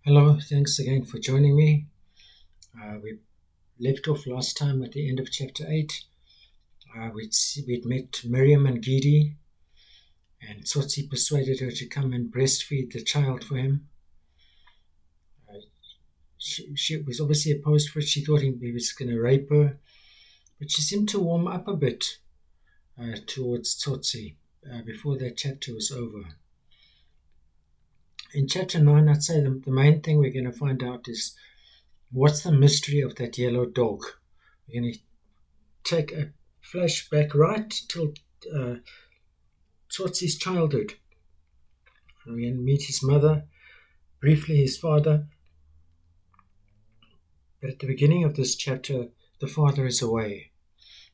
Hello, thanks again for joining me. We left off last time at the end of chapter 8. We'd met Miriam and Gidi, and Tsotsi persuaded her to come and breastfeed the child for him. She was obviously opposed to it. She thought he was going to rape her, but she seemed to warm up a bit towards Tsotsi before that chapter was over. In chapter 9, I'd say the main thing we're going to find out is what's the mystery of that yellow dog. We're going to take a flashback right till Tsotsi's childhood. We're going to meet his mother, briefly his father. But at the beginning of this chapter, the father is away,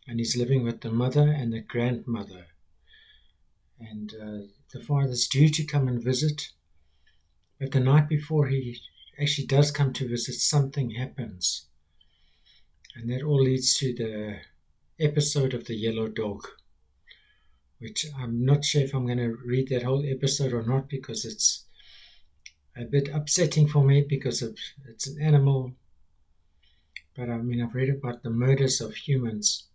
and he's living with the mother and the grandmother. And the father's due to come and visit, but the night before he actually does come to visit, something happens. And that all leads to the episode of the yellow dog, which I'm not sure if I'm going to read that whole episode or not, because it's a bit upsetting for me because it's an animal. But I mean, I've read about the murders of humans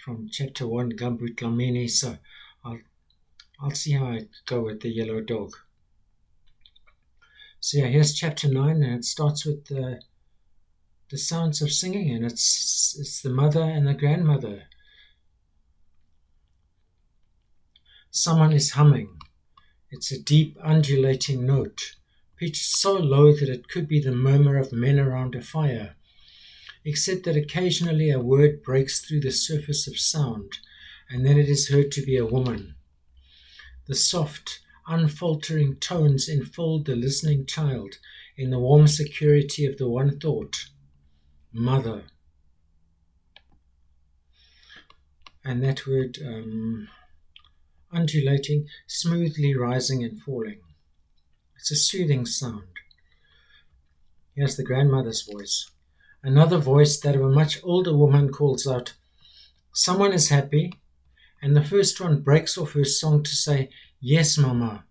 from chapter 1, Gambut Lamini, so I'll see how I go with the yellow dog. So yeah, here's chapter 9, and it starts with the sounds of singing, and it's the mother and the grandmother. Someone is humming. It's a deep, undulating note, pitched so low that it could be the murmur of men around a fire, except that occasionally a word breaks through the surface of sound, and then it is heard to be a woman. The soft, unfaltering tones enfold the listening child in the warm security of the one thought, mother. And that word, undulating, smoothly rising and falling. It's a soothing sound. Here's the grandmother's voice. Another voice, that of a much older woman, calls out, someone is happy, and the first one breaks off her song to say, yes, Mama.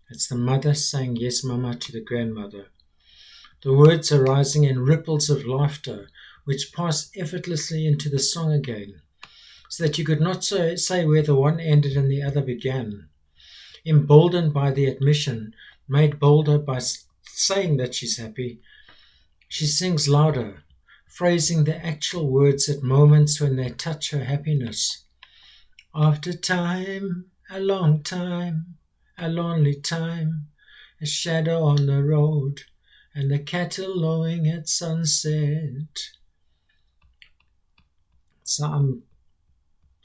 It's the mother saying yes, Mama to the grandmother. The words are rising in ripples of laughter, which pass effortlessly into the song again, so that you could not say where the one ended and the other began. Emboldened by the admission, made bolder by saying that she's happy, she sings louder, phrasing the actual words at moments when they touch her happiness. After time, a long time, a lonely time, a shadow on the road, and the cattle lowing at sunset. So I'm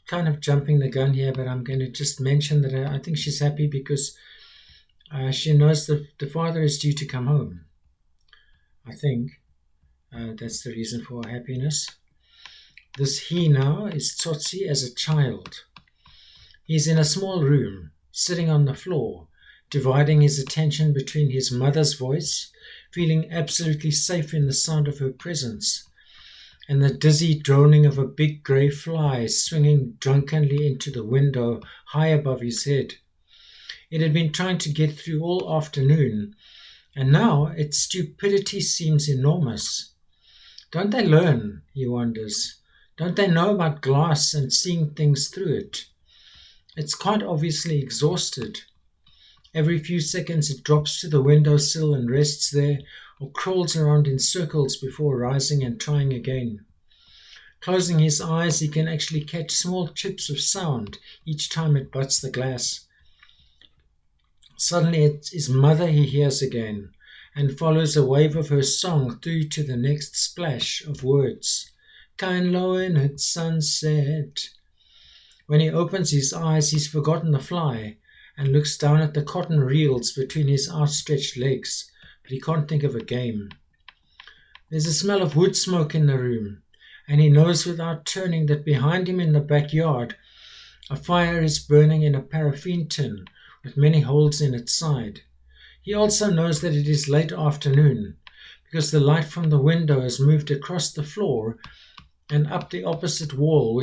kind of jumping the gun here, but I'm going to just mention that I think she's happy because she knows that the father is due to come home. I think that's the reason for her happiness. This he now is Tsotsi as a child. He's in a small room, sitting on the floor, dividing his attention between his mother's voice, feeling absolutely safe in the sound of her presence, and the dizzy droning of a big grey fly swinging drunkenly into the window high above his head. It had been trying to get through all afternoon, and now its stupidity seems enormous. Don't they learn, he wonders? Don't they know about glass and seeing things through it? It's quite obviously exhausted. Every few seconds it drops to the windowsill and rests there, or crawls around in circles before rising and trying again. Closing his eyes, he can actually catch small chips of sound each time it butts the glass. Suddenly it's his mother he hears again, and follows a wave of her song through to the next splash of words. Kind lowing at sunset. When he opens his eyes, he's forgotten the fly and looks down at the cotton reels between his outstretched legs, but he can't think of a game. There's a smell of wood smoke in the room, and he knows without turning that behind him in the backyard a fire is burning in a paraffin tin with many holes in its side. He also knows that it is late afternoon, because the light from the window has moved across the floor and up the opposite wall,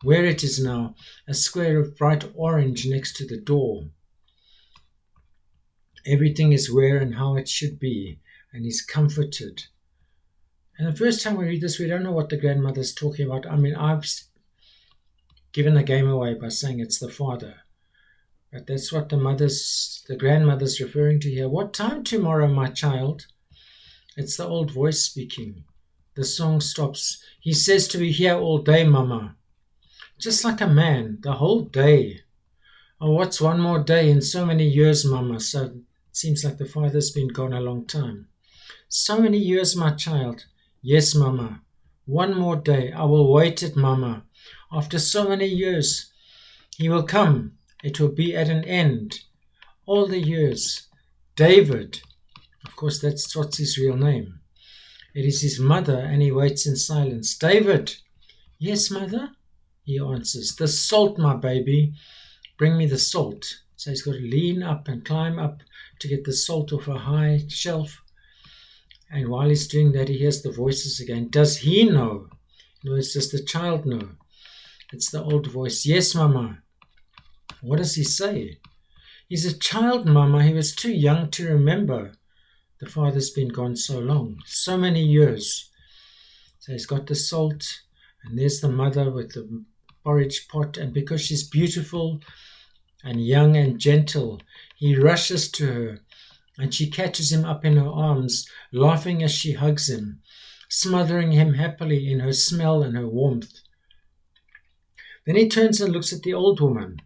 where it is now, a square of bright orange next to the door. Everything is where and how it should be, and he's comforted. And the first time we read this, we don't know what the grandmother's talking about. I mean, I've given the game away by saying it's the father. But that's what the grandmother's referring to here. What time tomorrow, my child? It's the old voice speaking. The song stops. He says to be here all day, Mama. Just like a man, the whole day. Oh, what's one more day in so many years, Mama? So it seems like the father's been gone a long time. So many years, my child. Yes, Mama. One more day. I will wait it, Mama. After so many years, he will come. It will be at an end. All the years. David. Of course, that's Tsotsi's real name. It is his mother, and he waits in silence. David. Yes, Mother, he answers. The salt, my baby. Bring me the salt. So he's got to lean up and climb up to get the salt off a high shelf. And while he's doing that, he hears the voices again. Does he know? No, it's just the child know. It's the old voice. Yes, Mama. What does he say? He's a child, Mama. He was too young to remember. The father's been gone so long, so many years. So he's got the salt, and there's the mother with the porridge pot. And because she's beautiful and young and gentle, he rushes to her, and she catches him up in her arms, laughing as she hugs him, smothering him happily in her smell and her warmth. Then he turns and looks at the old woman,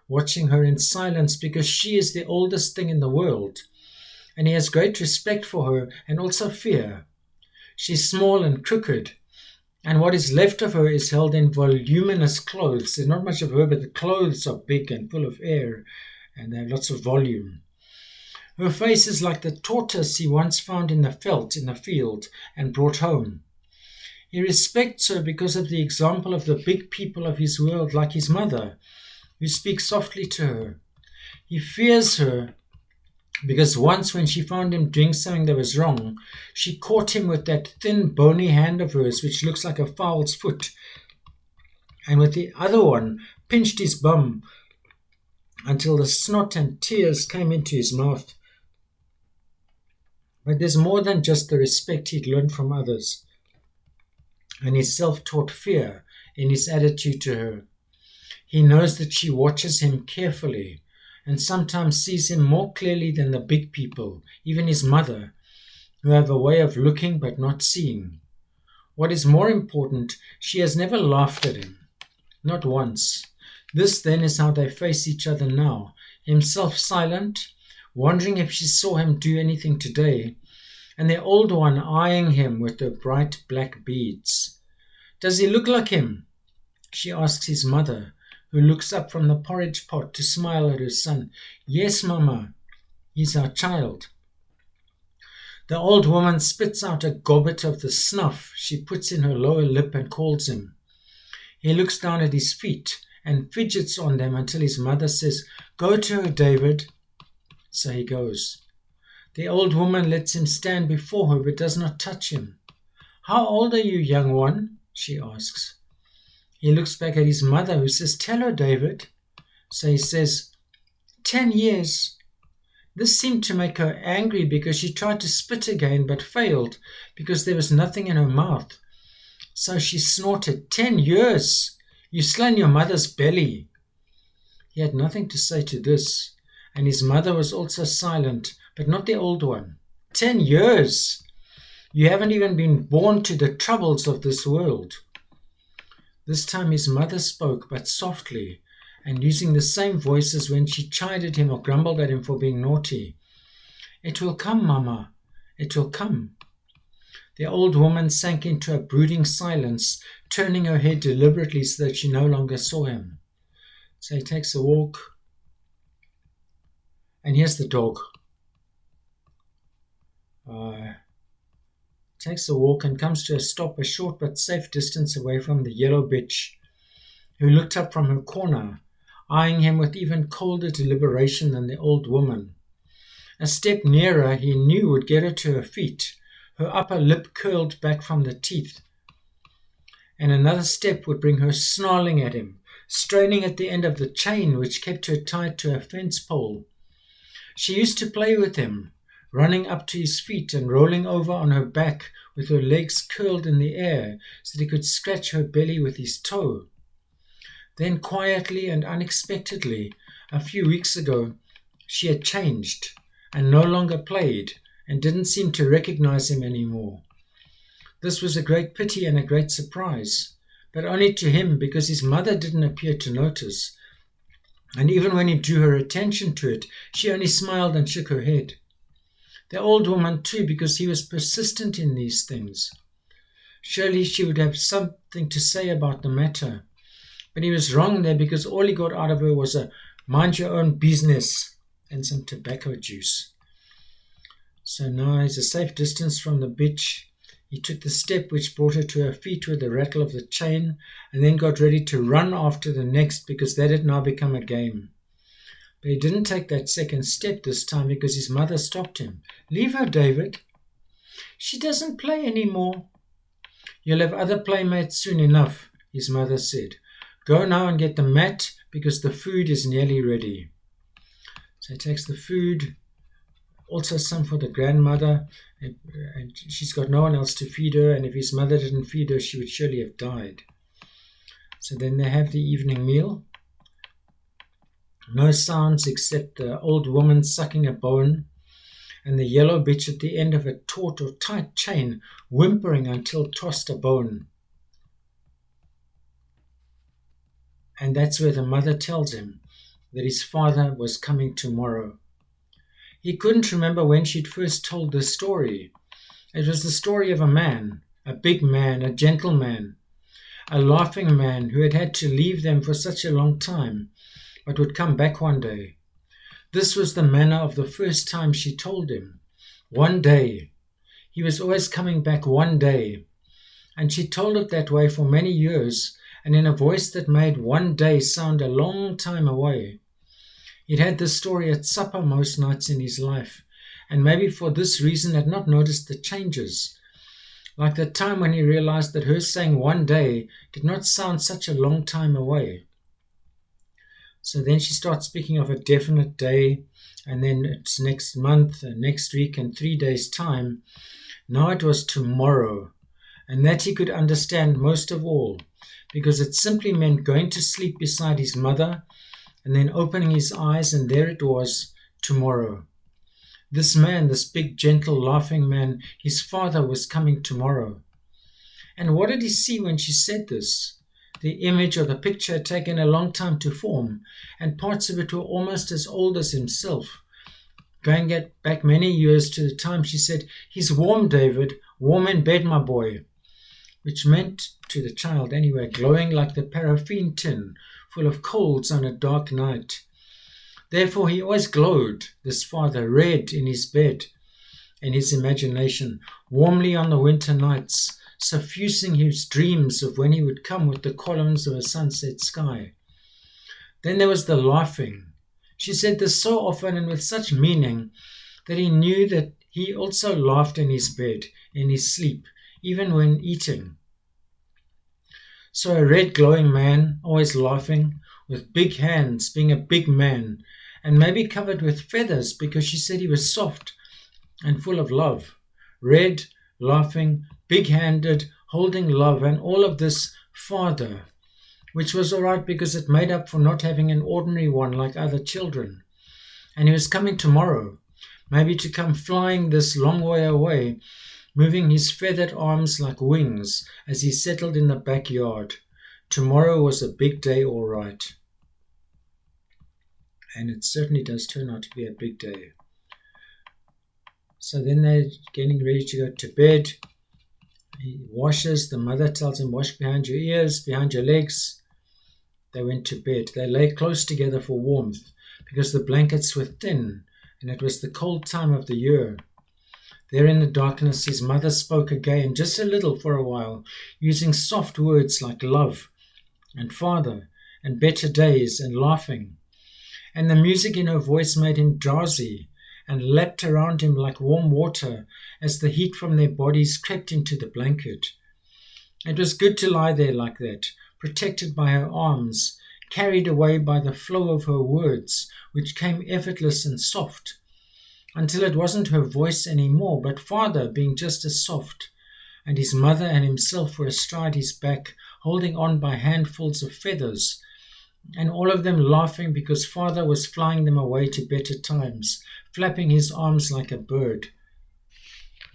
watching her in silence because she is the oldest thing in the world, and he has great respect for her and also fear. She's small and crooked, and what is left of her is held in voluminous clothes. There's not much of her, but the clothes are big and full of air, and they have lots of volume. Her face is like the tortoise he once found in the veldt in the field and brought home. He respects her because of the example of the big people of his world, like his mother, who speaks softly to her. He fears her because once when she found him doing something that was wrong, she caught him with that thin, bony hand of hers, which looks like a fowl's foot, and with the other one pinched his bum until the snot and tears came into his mouth. But there's more than just the respect he'd learned from others and his self-taught fear in his attitude to her. He knows that she watches him carefully and sometimes sees him more clearly than the big people, even his mother, who have a way of looking but not seeing. What is more important, she has never laughed at him, not once. This then is how they face each other now, himself silent, wondering if she saw him do anything today, and the old one eyeing him with her bright black beads. Does he look like him? She asks his mother, who looks up from the porridge pot to smile at her son. Yes, Mama, he's our child. The old woman spits out a gobbet of the snuff she puts in her lower lip and calls him. He looks down at his feet and fidgets on them until his mother says, Go to her, David. So he goes. The old woman lets him stand before her but does not touch him. How old are you, young one? She asks. He looks back at his mother, who says, Tell her, David. So he says, 10 years. This seemed to make her angry because she tried to spit again but failed because there was nothing in her mouth. So she snorted, 10 years. You slain your mother's belly. He had nothing to say to this, and his mother was also silent, but not the old one. 10 years. You haven't even been born to the troubles of this world. This time his mother spoke, but softly, and using the same voice as when she chided him or grumbled at him for being naughty. It will come, Mama. It will come. The old woman sank into a brooding silence, turning her head deliberately so that she no longer saw him. So he takes a walk, and here's the dog. Takes a walk and comes to a stop a short but safe distance away from the yellow bitch, who looked up from her corner, eyeing him with even colder deliberation than the old woman. A step nearer he knew would get her to her feet, her upper lip curled back from the teeth, and another step would bring her snarling at him, straining at the end of the chain which kept her tied to a fence pole. She used to play with him, running up to his feet and rolling over on her back with her legs curled in the air so that he could scratch her belly with his toe. Then quietly and unexpectedly, a few weeks ago, she had changed and no longer played and didn't seem to recognize him anymore. This was a great pity and a great surprise, but only to him because his mother didn't appear to notice. And even when he drew her attention to it, she only smiled and shook her head. The old woman too, because he was persistent in these things. Surely she would have something to say about the matter. But he was wrong there because all he got out of her was a mind your own business and some tobacco juice. So now he's a safe distance from the bitch. He took the step which brought her to her feet with the rattle of the chain and then got ready to run after the next because that had now become a game. But he didn't take that second step this time because his mother stopped him. "Leave her, David. She doesn't play anymore." "You'll have other playmates soon enough," his mother said. "Go now and get the mat because the food is nearly ready." So he takes the food, also some for the grandmother, and she's got no one else to feed her, and if his mother didn't feed her, she would surely have died. So then they have the evening meal. No sounds except the old woman sucking a bone and the yellow bitch at the end of a taut or tight chain whimpering until tossed a bone. And that's where the mother tells him that his father was coming tomorrow. He couldn't remember when she'd first told this story. It was the story of a man, a big man, a gentleman, a laughing man who had had to leave them for such a long time, but would come back one day. This was the manner of the first time she told him. One day. He was always coming back one day. And she told it that way for many years, and in a voice that made one day sound a long time away. He'd had this story at supper most nights in his life, and maybe for this reason had not noticed the changes. Like the time when he realized that her saying one day did not sound such a long time away. So then she starts speaking of a definite day, and then it's next month, and next week, and 3 days' time. Now it was tomorrow, and that he could understand most of all, because it simply meant going to sleep beside his mother, and then opening his eyes, and there it was, tomorrow. This man, this big, gentle, laughing man, his father was coming tomorrow. And what did he see when she said this? The image or the picture had taken a long time to form, and parts of it were almost as old as himself. Going back many years to the time she said, "He's warm, David, warm in bed, my boy," which meant, to the child anyway, glowing like the paraffin tin full of coals on a dark night. Therefore he always glowed, this father, red in his bed, in his imagination, warmly on the winter nights, suffusing his dreams of when he would come with the columns of a sunset sky. Then there was the laughing. She said this so often and with such meaning that he knew that he also laughed in his bed, in his sleep, even when eating. So a red glowing man, always laughing, with big hands, being a big man, and maybe covered with feathers because she said he was soft and full of love. Red, laughing, big-handed, holding love, and all of this father, which was all right because it made up for not having an ordinary one like other children. And he was coming tomorrow, maybe to come flying this long way away, moving his feathered arms like wings as he settled in the backyard. Tomorrow was a big day, all right. And it certainly does turn out to be a big day. So then they're getting ready to go to bed. He washes, the mother tells him, wash behind your ears, behind your legs. They went to bed. They lay close together for warmth because the blankets were thin and it was the cold time of the year. There in the darkness, his mother spoke again, just a little for a while, using soft words like love and father and better days and laughing. And the music in her voice made him drowsy and lapped around him like warm water as the heat from their bodies crept into the blanket. It was good to lie there like that, protected by her arms, carried away by the flow of her words, which came effortless and soft, until it wasn't her voice anymore, but father being just as soft, and his mother and himself were astride his back, holding on by handfuls of feathers, and all of them laughing because father was flying them away to better times, flapping his arms like a bird.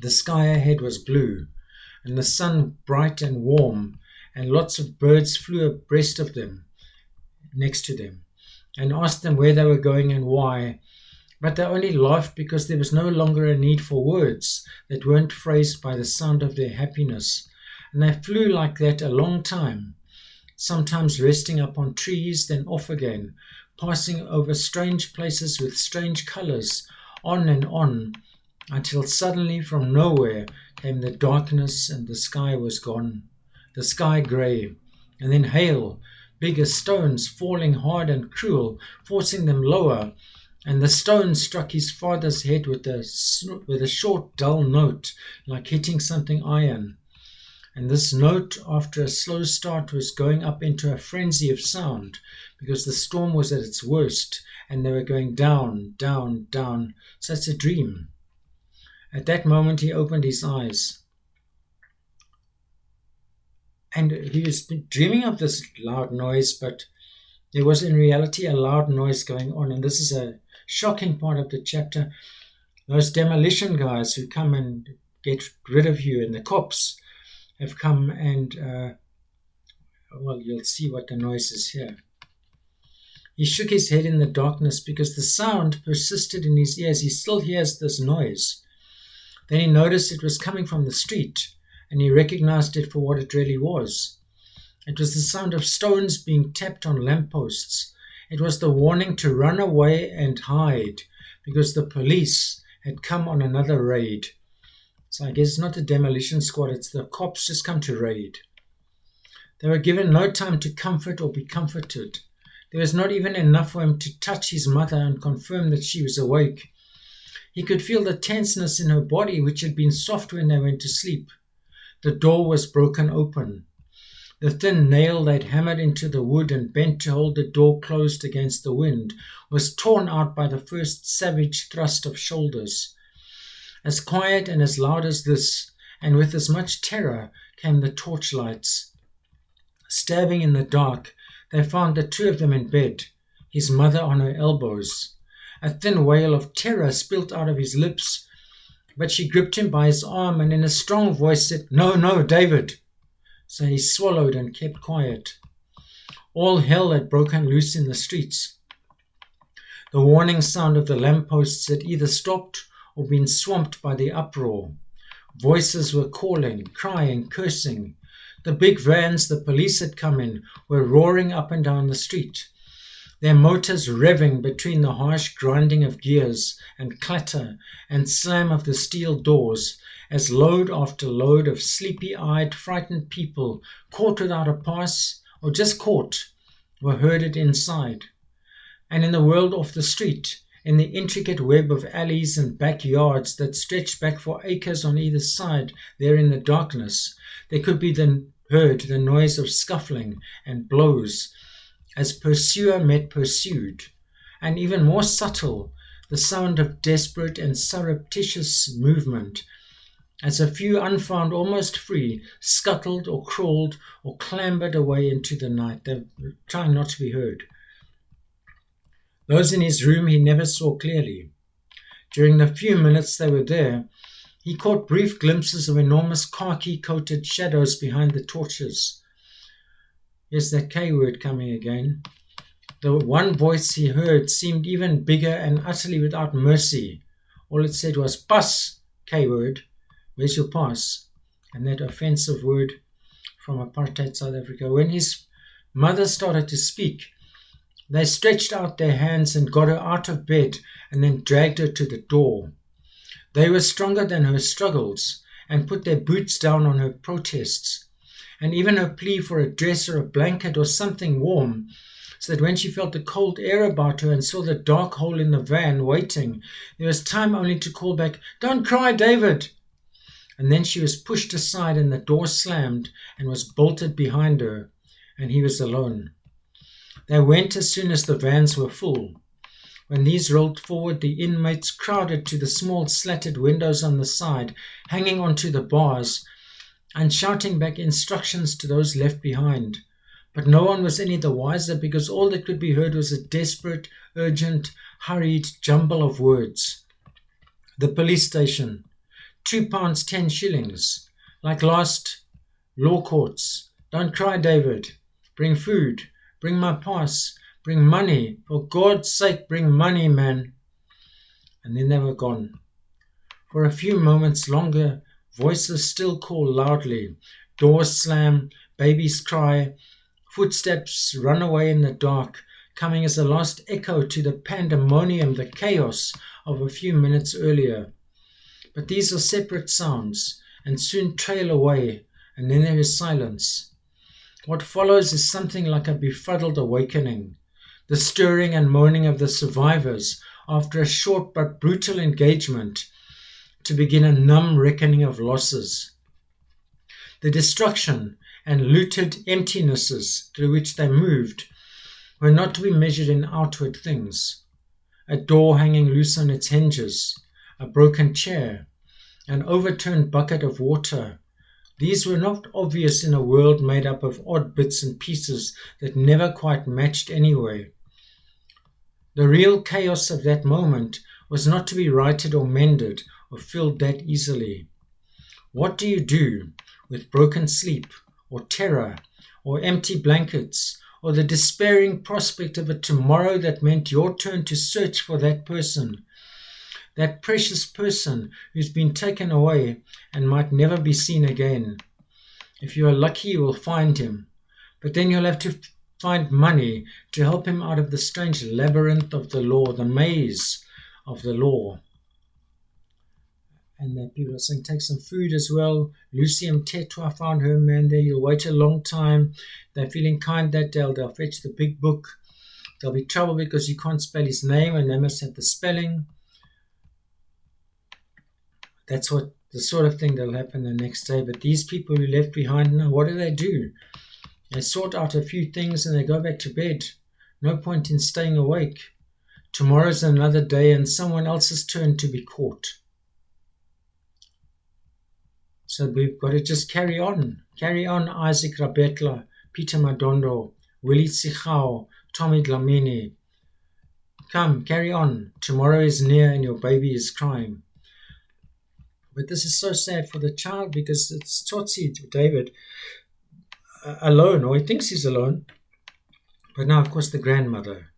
The sky ahead was blue, and the sun bright and warm, and lots of birds flew abreast of them, next to them, and asked them where they were going and why, but they only laughed because there was no longer a need for words that weren't phrased by the sound of their happiness, and they flew like that a long time, sometimes resting up on trees, then off again, passing over strange places with strange colors, on and on, until suddenly from nowhere came the darkness and the sky was gone, the sky grey, and then hail, big as stones, falling hard and cruel, forcing them lower, and the stone struck his father's head with a short, dull note, like hitting something iron. And this note, after a slow start, was going up into a frenzy of sound, because the storm was at its worst, and they were going down, down, down. So it's a dream. At that moment he opened his eyes. And he was dreaming of this loud noise, but there was in reality a loud noise going on. And this is a shocking part of the chapter. Those demolition guys who come and get rid of you, and the cops have come and, well, you'll see what the noise is here. He shook his head in the darkness because the sound persisted in his ears. He still hears this noise. Then he noticed it was coming from the street, and he recognized it for what it really was. It was the sound of stones being tapped on lampposts. It was the warning to run away and hide because the police had come on another raid. So I guess it's not the demolition squad, it's the cops just come to raid. They were given no time to comfort or be comforted. There was not even enough for him to touch his mother and confirm that she was awake. He could feel the tenseness in her body, which had been soft when they went to sleep. The door was broken open. The thin nail they'd hammered into the wood and bent to hold the door closed against the wind was torn out by the first savage thrust of shoulders. As quiet and as loud as this, and with as much terror, came the torchlights. Stabbing in the dark, they found the two of them in bed, his mother on her elbows. A thin wail of terror spilt out of his lips, but she gripped him by his arm and in a strong voice said, "No, no, David." So he swallowed and kept quiet. All hell had broken loose in the streets. The warning sound of the lampposts had either stopped or been swamped by the uproar. Voices were calling, crying, cursing. The big vans the police had come in were roaring up and down the street, their motors revving between the harsh grinding of gears and clatter and slam of the steel doors as load after load of sleepy-eyed, frightened people caught without a pass or just caught were herded inside. And in the world off the street, in the intricate web of alleys and backyards that stretched back for acres on either side there in the darkness, there could be heard the noise of scuffling and blows as pursuer met pursued, and even more subtle, the sound of desperate and surreptitious movement, as a few unfound almost free scuttled or crawled or clambered away into the night. They were trying not to be heard. Those in his room he never saw clearly. During the few minutes they were there, he caught brief glimpses of enormous khaki-coated shadows behind the torches. Yes, that K word coming again. The one voice he heard seemed even bigger and utterly without mercy. All it said was, "Pas, K word, where's your pass?" And that offensive word from apartheid South Africa. When his mother started to speak, they stretched out their hands and got her out of bed and then dragged her to the door. They were stronger than her struggles and put their boots down on her protests, and even her plea for a dress or a blanket or something warm, so that when she felt the cold air about her and saw the dark hole in the van waiting, there was time only to call back, "Don't cry, David!" And then she was pushed aside and the door slammed and was bolted behind her, and he was alone. They went as soon as the vans were full. When these rolled forward, the inmates crowded to the small slatted windows on the side, hanging onto the bars, and shouting back instructions to those left behind. But no one was any the wiser, because all that could be heard was a desperate, urgent, hurried jumble of words. The police station, £2 10 shillings. Like last law courts. Don't cry, David. Bring food. Bring my pass. Bring money. For God's sake, bring money, man. And then they were gone. For a few moments longer, voices still call loudly. Doors slam, babies cry, footsteps run away in the dark, coming as a last echo to the pandemonium, the chaos of a few minutes earlier. But these are separate sounds, and soon trail away, and then there is silence. What follows is something like a befuddled awakening, the stirring and moaning of the survivors after a short but brutal engagement to begin a numb reckoning of losses. The destruction and looted emptinesses through which they moved were not to be measured in outward things. A door hanging loose on its hinges, a broken chair, an overturned bucket of water. These were not obvious in a world made up of odd bits and pieces that never quite matched anyway. The real chaos of that moment was not to be righted or mended or filled that easily. What do you do with broken sleep or terror or empty blankets or the despairing prospect of a tomorrow that meant your turn to search for that person, that precious person who's been taken away and might never be seen again? If you are lucky, you will find him, but then you'll have to find money to help him out of the strange labyrinth of the law, the maze of the law. And that people are saying, take some food as well. Lucy and Tetua found her man there. You'll wait a long time. They're feeling kind that day. They'll fetch the big book. There'll be trouble because you can't spell his name and they must have the spelling. That's what the sort of thing that'll happen the next day. But these people who left behind now, what do? They sort out a few things and they go back to bed. No point in staying awake. Tomorrow's another day and someone else's turn to be caught. So we've got to just carry on. Carry on, Isaac Rabetla, Peter Madondo, Willie Sichao, Tommy Dlamini. Come, carry on. Tomorrow is near and your baby is crying. But this is so sad for the child because it's Tsotsi, David, alone, or he thinks he's alone. But now, of course, the grandmother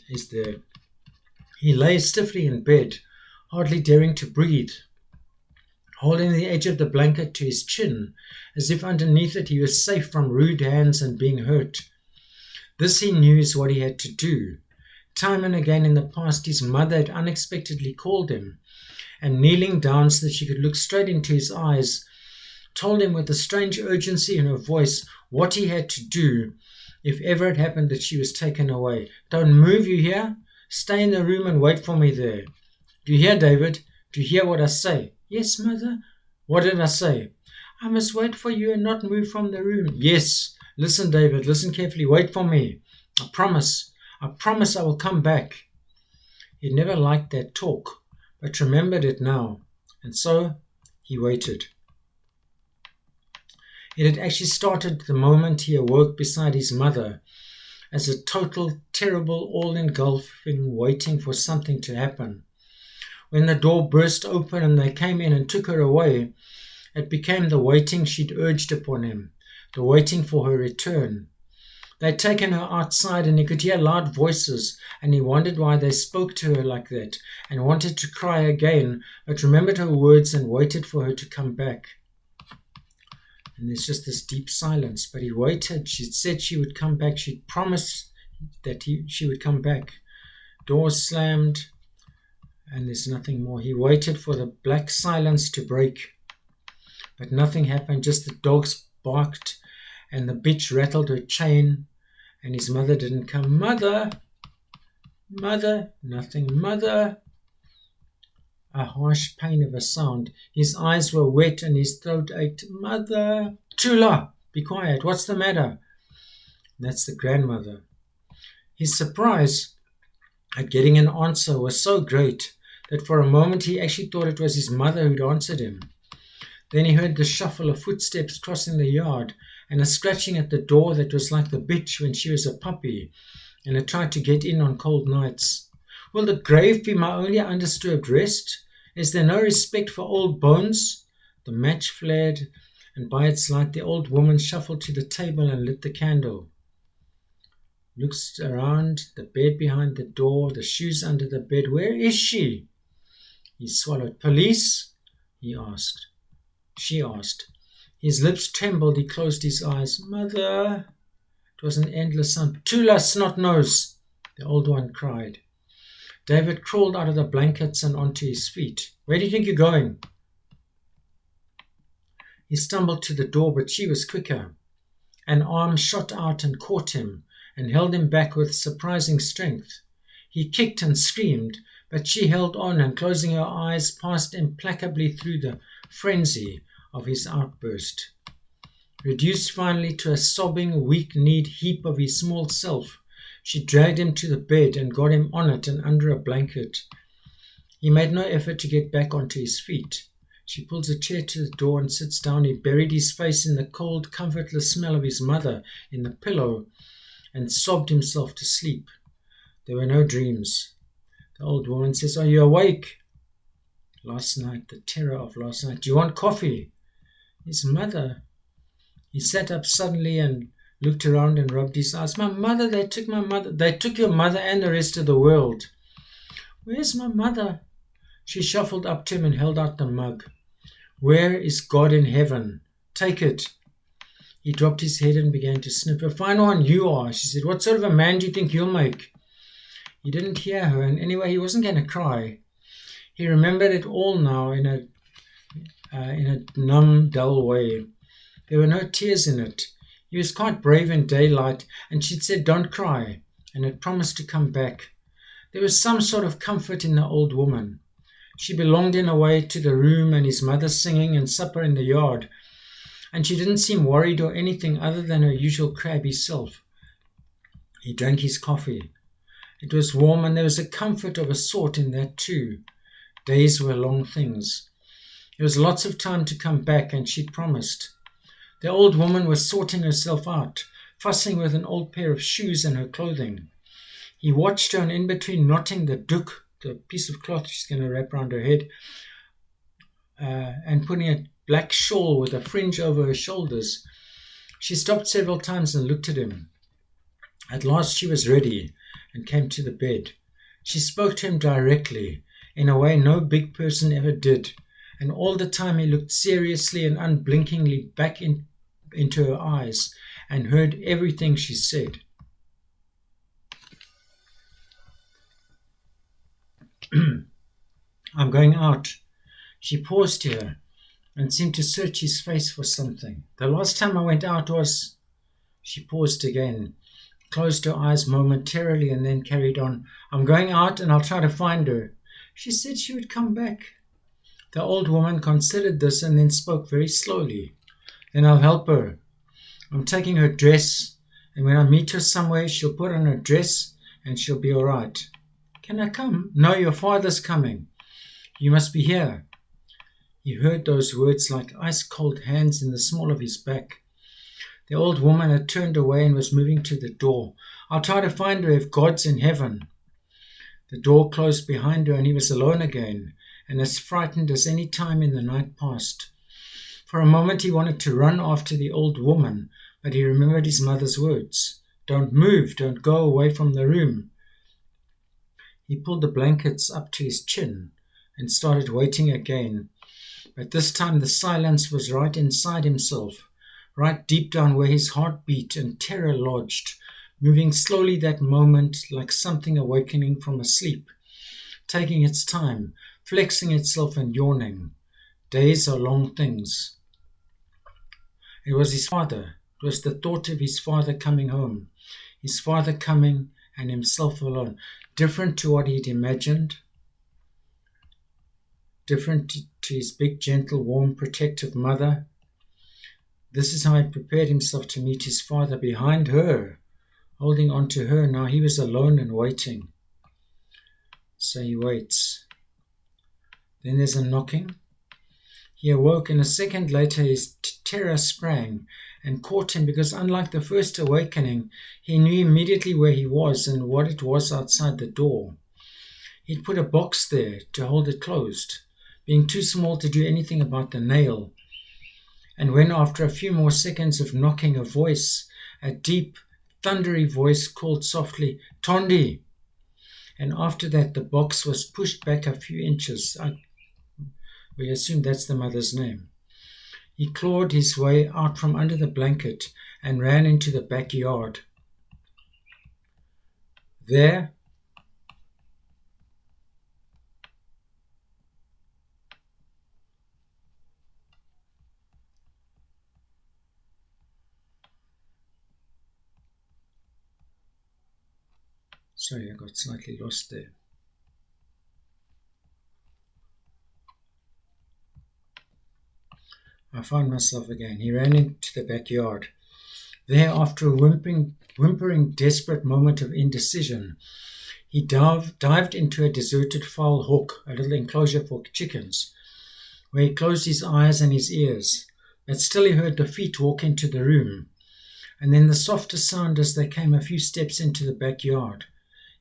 is there. He lay stiffly in bed, hardly daring to breathe, holding the edge of the blanket to his chin, as if underneath it he was safe from rude hands and being hurt. This he knew is what he had to do. Time and again in the past his mother had unexpectedly called him, and kneeling down so that she could look straight into his eyes, told him with a strange urgency in her voice what he had to do if ever it happened that she was taken away. Don't move, you hear? Stay in the room and wait for me there. Do you hear, David? Do you hear what I say? Yes, mother. What did I say? I must wait for you and not move from the room. Yes. Listen, David. Listen carefully. Wait for me. I promise. I promise I will come back. He never liked that talk, but remembered it now. And so he waited. It had actually started the moment he awoke beside his mother, as a total, terrible, all-engulfing waiting for something to happen. When the door burst open and they came in and took her away, it became the waiting she'd urged upon him, the waiting for her return. They'd taken her outside and he could hear loud voices, and he wondered why they spoke to her like that, and wanted to cry again, but remembered her words and waited for her to come back. And there's just this deep silence, but he waited. She'd said she would come back. She'd promised that she would come back. Doors slammed, and there's nothing more. He waited for the black silence to break, but nothing happened. Just the dogs barked and the bitch rattled her chain, and his mother didn't come. Mother, mother, nothing. Mother. A harsh pain of a sound. His eyes were wet and his throat ached. Mother. Tula, be quiet. What's the matter? That's the grandmother. His surprise at getting an answer was so great that for a moment he actually thought it was his mother who'd answered him. Then he heard the shuffle of footsteps crossing the yard and a scratching at the door that was like the bitch when she was a puppy and had tried to get in on cold nights. Will the grave be my only undisturbed rest? Is there no respect for old bones? The match flared, and by its light the old woman shuffled to the table and lit the candle. Looked around, the bed behind the door, the shoes under the bed. Where is she? He swallowed. Police? He asked. She asked. His lips trembled. He closed his eyes. Mother. It was an endless sound. Tula, snot-nose, the old one cried. David crawled out of the blankets and onto his feet. Where do you think you're going? He stumbled to the door, but she was quicker. An arm shot out and caught him and held him back with surprising strength. He kicked and screamed, but she held on and, closing her eyes, passed implacably through the frenzy of his outburst. Reduced finally to a sobbing, weak-kneed heap of his small self, she dragged him to the bed and got him on it and under a blanket. He made no effort to get back onto his feet. She pulls a chair to the door and sits down. He buried his face in the cold, comfortless smell of his mother in the pillow and sobbed himself to sleep. There were no dreams. The old woman says, Are you awake? Last night, the terror of last night. Do you want coffee? His mother. He sat up suddenly and looked around and rubbed his eyes. My mother, they took my mother. They took your mother and the rest of the world. Where's my mother? She shuffled up to him and held out the mug. Where is God in heaven? Take it. He dropped his head and began to sniff. A fine one you are, she said. What sort of a man do you think you'll make? He didn't hear her, and anyway, he wasn't going to cry. He remembered it all now in a numb, dull way. There were no tears in it. He was quite brave in daylight, and she'd said, Don't cry, and had promised to come back. There was some sort of comfort in the old woman. She belonged in a way to the room and his mother singing and supper in the yard, and she didn't seem worried or anything other than her usual crabby self. He drank his coffee. It was warm, and there was a comfort of a sort in that too. Days were long things. There was lots of time to come back, and she'd promised. The old woman was sorting herself out, fussing with an old pair of shoes and her clothing. He watched her, and in between knotting the duk, the piece of cloth she's going to wrap around her head, and putting a black shawl with a fringe over her shoulders, she stopped several times and looked at him. At last she was ready and came to the bed. She spoke to him directly, in a way no big person ever did, and all the time he looked seriously and unblinkingly back into her eyes and heard everything she said. I'm going out. She paused here and seemed to search his face for something. The last time I went out was... She paused again, closed her eyes momentarily, and then carried on. I'm going out and I'll try to find her. She said she would come back. The old woman considered this and then spoke very slowly. Then I'll help her. I'm taking her dress, and when I meet her somewhere, she'll put on her dress and she'll be all right. Can I come? No, your father's coming. You must be here. He heard those words like ice-cold hands in the small of his back. The old woman had turned away and was moving to the door. I'll try to find her if God's in heaven. The door closed behind her, and he was alone again, and as frightened as any time in the night past. For a moment he wanted to run after the old woman, but he remembered his mother's words. Don't move, don't go away from the room. He pulled the blankets up to his chin and started waiting again. But this time the silence was right inside himself, right deep down where his heart beat and terror lodged, moving slowly that moment like something awakening from a sleep, taking its time, flexing itself and yawning. Days are long things. It was his father. It was the thought of his father coming home, his father coming and himself alone, different to what he'd imagined, different to his big, gentle, warm, protective mother. This is how he prepared himself to meet his father behind her, holding on to her. Now he was alone and waiting. So he waits. Then there's a knocking. He awoke, and a second later his terror sprang and caught him, because unlike the first awakening, he knew immediately where he was and what it was outside the door. He'd put a box there to hold it closed, being too small to do anything about the nail. And when, after a few more seconds of knocking, a deep, thundery voice called softly, "Tondi!" And after that the box was pushed back a few inches. We assume that's the mother's name. He clawed his way out from under the blanket and ran into the backyard. There, sorry, I got slightly lost there. I found myself again. He ran into the backyard. There, after a whimpering, desperate moment of indecision, he dived into a deserted fowl hook, a little enclosure for chickens, where he closed his eyes and his ears. But still he heard the feet walk into the room, and then the softest sound as they came a few steps into the backyard.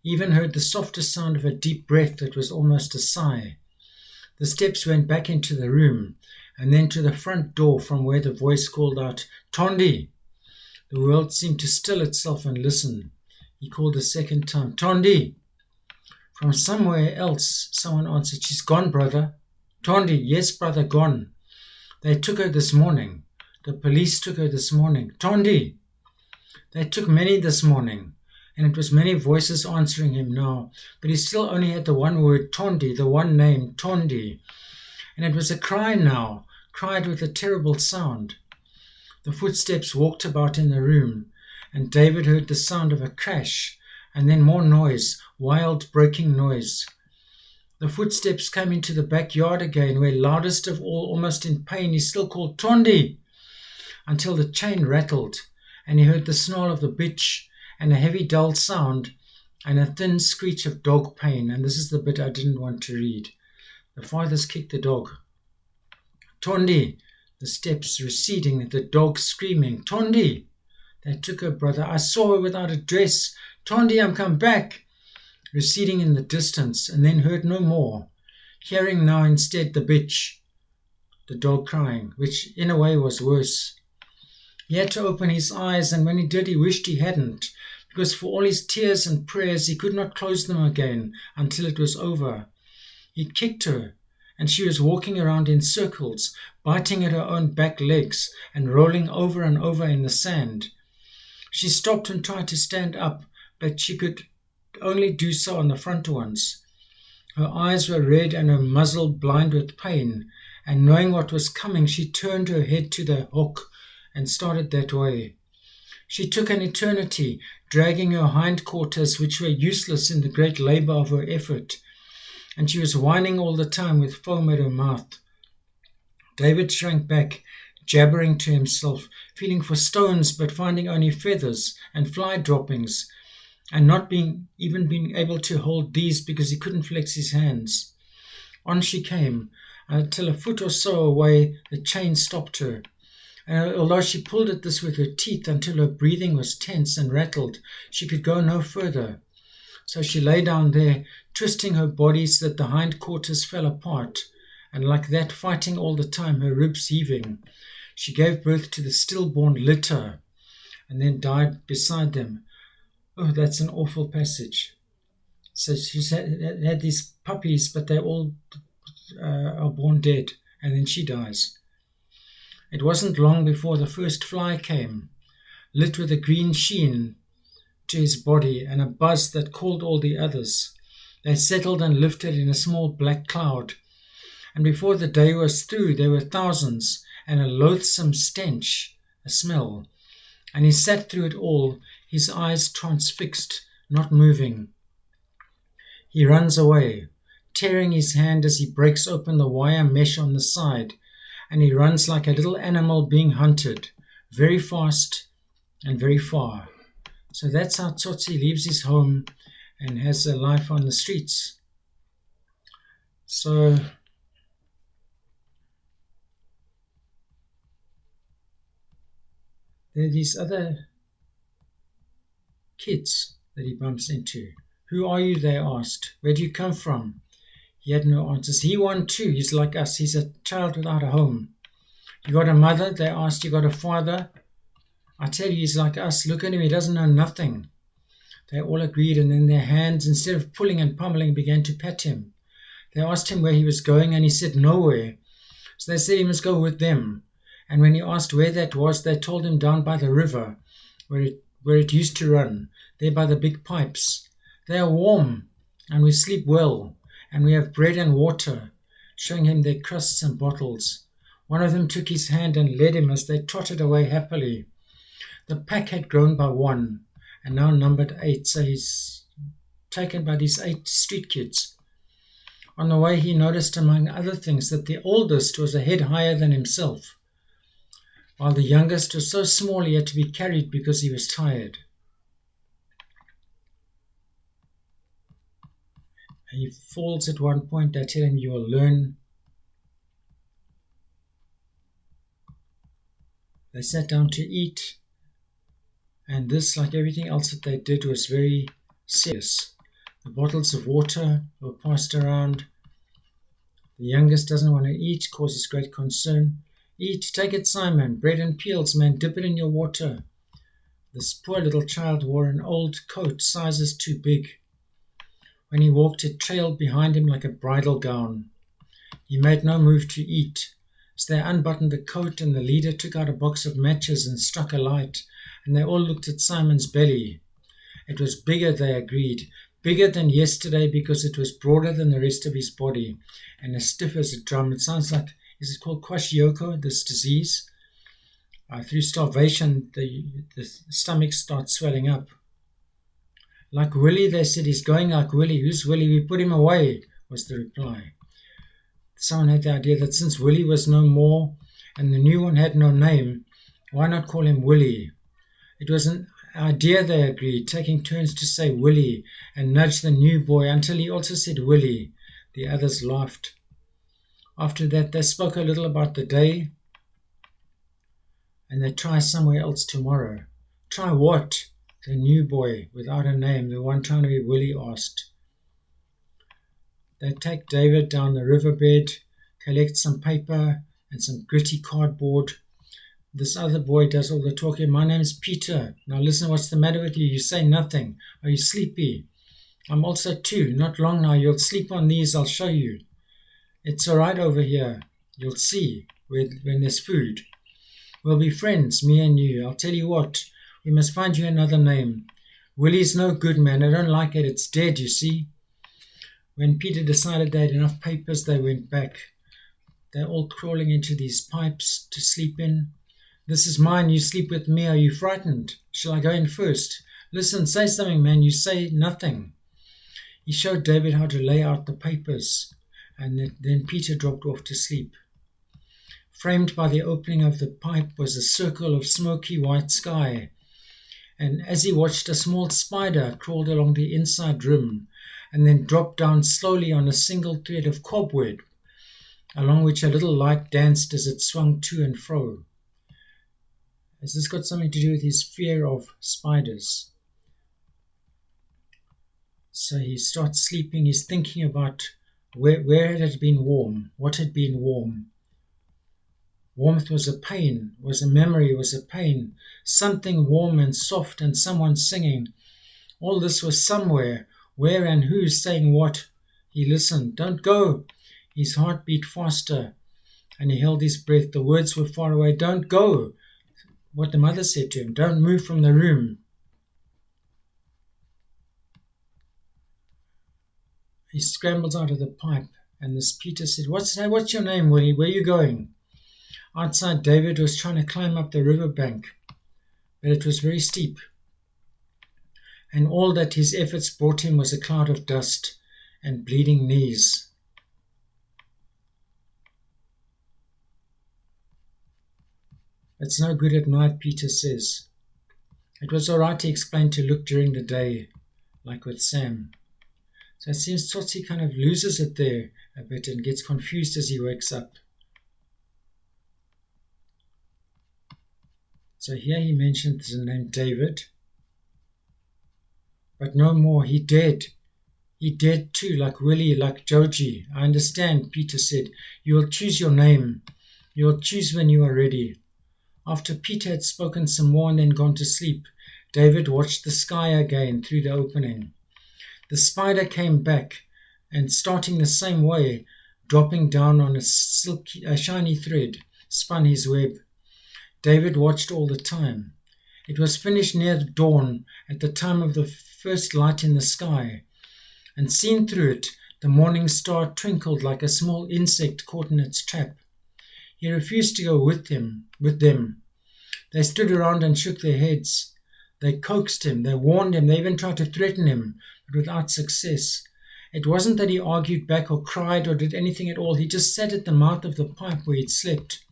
He even heard the softest sound of a deep breath that was almost a sigh. The steps went back into the room, and then to the front door, from where the voice called out, "Tondi!" The world seemed to still itself and listen. He called a second time, "Tondi!" From somewhere else, someone answered, "She's gone, brother." "Tondi!" "Yes, brother, gone. They took her this morning. The police took her this morning." "Tondi!" "They took many this morning." And it was many voices answering him now, but he still only had the one word, Tondi, the one name, Tondi. And it was a cry now, cried with a terrible sound. The footsteps walked about in the room, and David heard the sound of a crash, and then more noise, wild breaking noise. The footsteps came into the backyard again, where loudest of all, almost in pain, he still called, "Tondi!" until the chain rattled, and he heard the snarl of the bitch, and a heavy dull sound, and a thin screech of dog pain. And this is the bit I didn't want to read. The fathers kicked the dog. "Tondi!" The steps receding, the dog screaming, "Tondi!" They took her, brother. I saw her without a dress. "Tondi, I'm come back!" Receding in the distance, and then heard no more. Hearing now instead the bitch, the dog crying, which in a way was worse. He had to open his eyes, and when he did, he wished he hadn't, because for all his tears and prayers, he could not close them again until it was over. He kicked her, and she was walking around in circles, biting at her own back legs and rolling over and over in the sand. She stopped and tried to stand up, but she could only do so on the front ones. Her eyes were red and her muzzle blind with pain, and knowing what was coming, she turned her head to the hook and started that way. She took an eternity, dragging her hindquarters, which were useless in the great labor of her effort, and she was whining all the time with foam at her mouth. David shrank back, jabbering to himself, feeling for stones but finding only feathers and fly droppings, and not being able to hold these because he couldn't flex his hands. On she came, until a foot or so away the chain stopped her. And although she pulled at this with her teeth until her breathing was tense and rattled, she could go no further. So she lay down there, twisting her body so that the hindquarters fell apart, and like that, fighting all the time, her ribs heaving. She gave birth to the stillborn litter, and then died beside them. Oh, that's an awful passage. So she's had these puppies, but they all are born dead, and then she dies. It wasn't long before the first fly came, lit with a green sheen to his body and a buzz that called all the others. They settled and lifted in a small black cloud, and before the day was through there were thousands, and a loathsome stench, a smell. And he sat through it all, his eyes transfixed, not moving. He runs away, tearing his hand as he breaks open the wire mesh on the side, and he runs like a little animal being hunted, very fast and very far. So that's how Tsotsi leaves his home and has a life on the streets. So there are these other kids that he bumps into. Who are you? They asked. Where do you come from? He had no answers. He won too. He's like us. He's a child without a home. You got a mother? They asked. You got a father? I tell you, he's like us. Look at him. He doesn't know nothing. They all agreed, and then their hands, instead of pulling and pummeling, began to pat him. They asked him where he was going, and he said nowhere. So they said he must go with them. And when he asked where that was, they told him down by the river, where it used to run, there by the big pipes. They are warm, and we sleep well, and we have bread and water, showing him their crusts and bottles. One of them took his hand and led him as they trotted away happily. The pack had grown by one, and now numbered 8, so he's taken by these 8 street kids. On the way, he noticed, among other things, that the oldest was a head higher than himself, while the youngest was so small he had to be carried because he was tired. And he falls at one point. They tell him, you will learn. They sat down to eat, and this, like everything else that they did, was very serious. The bottles of water were passed around. The youngest doesn't want to eat, causes great concern. Eat, take it, Simon. Bread and peels, man, dip it in your water. This poor little child wore an old coat, sizes too big. When he walked, it trailed behind him like a bridal gown. He made no move to eat. So they unbuttoned the coat, and the leader took out a box of matches and struck a light, and they all looked at Simon's belly. It was bigger, they agreed, bigger than yesterday because it was broader than the rest of his body, and as stiff as a drum. It sounds like, is it called kwashiorkor, this disease? Through starvation, the stomach starts swelling up. Like Willie, they said, he's going like Willie. Who's Willie? We put him away, was the reply. Someone had the idea that since Willie was no more and the new one had no name, why not call him Willie? It was an idea, they agreed, taking turns to say Willie and nudge the new boy until he also said Willie. The others laughed. After that, they spoke a little about the day, and they try somewhere else tomorrow. Try what? The new boy, without a name, the one trying to be Willie, asked. They take David down the riverbed, collect some paper and some gritty cardboard. This other boy does all the talking. My name is Peter. Now listen, what's the matter with you? You say nothing. Are you sleepy? I'm also 2. Not long now. You'll sleep on these. I'll show you. It's all right over here. You'll see when there's food. We'll be friends, me and you. I'll tell you what. We must find you another name. Willie's no good, man. I don't like it. It's dead, you see. When Peter decided they had enough papers, they went back. They're all crawling into these pipes to sleep in. This is mine. You sleep with me. Are you frightened? Shall I go in first? Listen, say something, man. You say nothing. He showed David how to lay out the papers, and then Peter dropped off to sleep. Framed by the opening of the pipe was a circle of smoky white sky, and as he watched, a small spider crawled along the inside rim and then dropped down slowly on a single thread of cobweb, along which a little light danced as it swung to and fro. Has this got something to do with his fear of spiders? So he starts sleeping. He's thinking about where had it been warm, what had been warm. Warmth was a pain, was a memory, was a pain. Something warm and soft and someone singing. All this was somewhere. Where and who saying what? He listened. Don't go. His heart beat faster, and he held his breath. The words were far away. Don't go. What the mother said to him. Don't move from the room. He scrambles out of the pipe, and this Peter said, What's your name, Willie? Where are you going? Outside, David was trying to climb up the river bank, but it was very steep, and all that his efforts brought him was a cloud of dust and bleeding knees. It's no good at night, Peter says. It was all right, he explained, to look during the day, like with Sam. So it seems Tsotsi kind of loses it there a bit and gets confused as he wakes up. So here he mentions the name David, but no more. He dead. He dead too, like Willie, like Joji. I understand, Peter said. You will choose your name. You will choose when you are ready. After Peter had spoken some more and then gone to sleep, David watched the sky again through the opening. The spider came back, and starting the same way, dropping down on a shiny thread, spun his web. David watched all the time. It was finished near the dawn, at the time of the first light in the sky, and seen through it, the morning star twinkled like a small insect caught in its trap. He refused to go with them. They stood around and shook their heads. They coaxed him, they warned him, they even tried to threaten him, but without success. It wasn't that he argued back or cried or did anything at all. He just sat at the mouth of the pipe where he'd slept.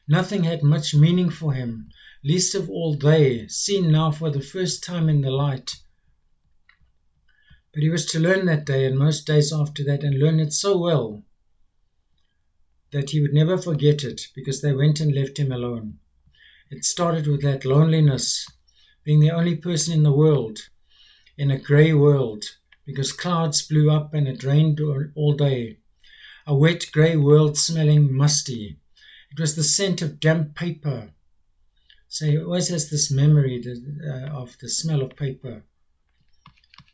Nothing had much meaning for him, least of all they, seen now for the first time in the light. But he was to learn that day and most days after that, and learn it so well that he would never forget it, because they went and left him alone. It started with that loneliness, being the only person in the world, in a grey world, because clouds blew up and it rained all day. A wet grey world smelling musty. It was the scent of damp paper. So he always has this memory of the smell of paper.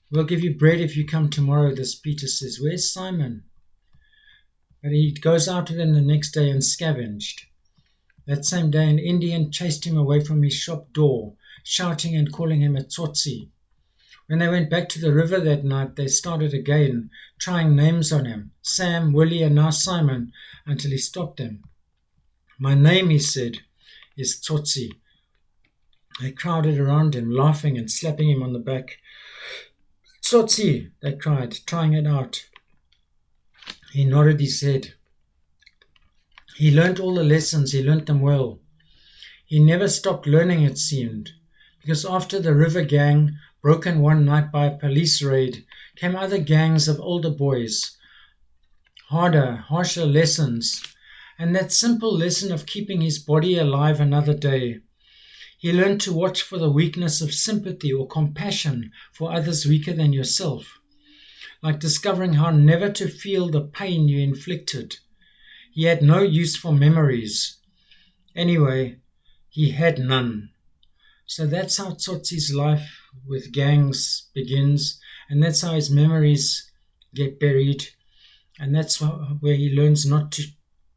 We'll give you bread if you come tomorrow, this Peter says. Where's Simon? But he goes out with them the next day and scavenged. That same day, an Indian chased him away from his shop door, shouting and calling him a Tsotsi. When they went back to the river that night, they started again, trying names on him, Sam, Willie, and now Simon, until he stopped them. My name, he said, is Tsotsi. They crowded around him, laughing and slapping him on the back. Tsotsi, they cried, trying it out. He nodded his head. He learnt all the lessons, he learnt them well. He never stopped learning, it seemed, because after the river gang, broken one night by a police raid, came other gangs of older boys. Harder, harsher lessons, and that simple lesson of keeping his body alive another day. He learned to watch for the weakness of sympathy or compassion for others weaker than yourself, like discovering how never to feel the pain you inflicted. He had no use for memories. Anyway, he had none. So that's how Tsotsi's life with gangs begins, and that's how his memories get buried, and that's where he learns not to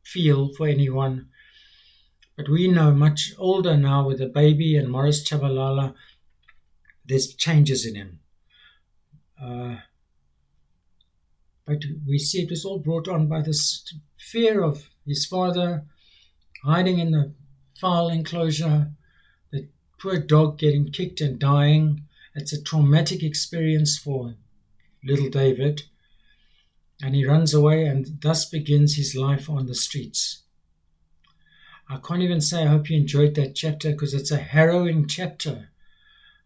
feel for anyone. But we know, much older now with the baby and Morris Chabalala, there's changes in him. But we see it was all brought on by this fear of his father hiding in the foul enclosure, the poor dog getting kicked and dying. It's a traumatic experience for little David. And he runs away, and thus begins his life on the streets. I can't even say I hope you enjoyed that chapter, because it's a harrowing chapter.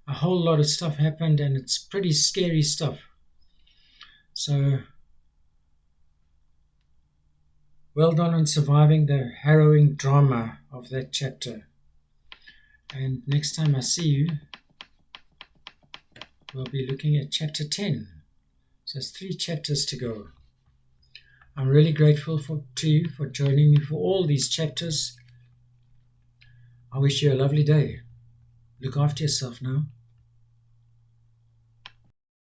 A whole lot of stuff happened, and it's pretty scary stuff. So, well done on surviving the harrowing drama of that chapter. And next time I see you, we'll be looking at chapter 10. So it's 3 chapters to go. I'm really grateful to you for joining me for all these chapters. I wish you a lovely day. Look after yourself now.